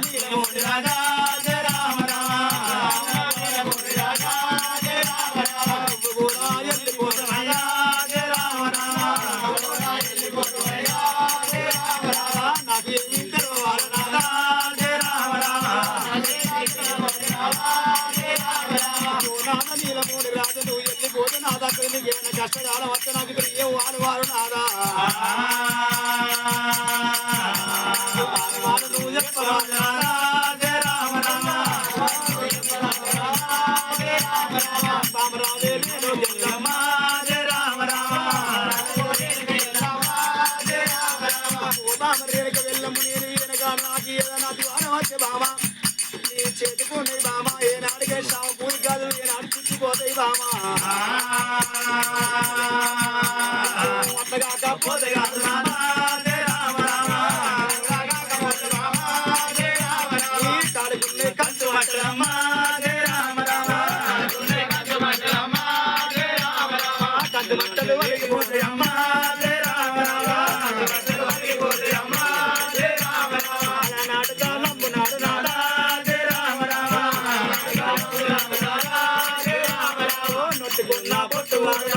నీలమూడి రాజా జయ రామ రామ నీలమూడి రాజా జయ రామ రామ కూడా ఎల్లిపోతాయా జయ రామ రామ కూడా ఎల్లిపోతాయా జయ రామ రామ నాకు ఏమి తెలవాలి నాదా జయ రామ రామ నీలమూడి రాజు నువ్వు ఎల్లిపోతే నా దగ్గర నీకు ఏమైనా కష్టకాలం వస్తే నాకు ఇక్కడ ఏం వారు నాదా నువ్వు చెప్పవాలి నాదా జయ రామ రామ రామరాజే నేను జంగమ్మ జయ రామ రామ బామరేడికి వెళ్ళము నేను ఈయనగా నాకు ఏదైనా ద్వారం వచ్చే బామా నీ చేతుకున్నాయి బామా ఏనాడికే సాగు పూరి కాదు ఏనాడు చుచ్చిపోతాయి బామా అట్లా కాకపోతే కాదు నానా జయ రామ రామ తాడుకునే కంచు అట్టమ్మ జయ రామ రామ కంచు మంటలు వలిగిపోతాయమ్మ జయ రామ రామ నాడుగా నమ్మునాడు నాడా జయ రామ రామ నొట్టుకున్న పొట్టువాడు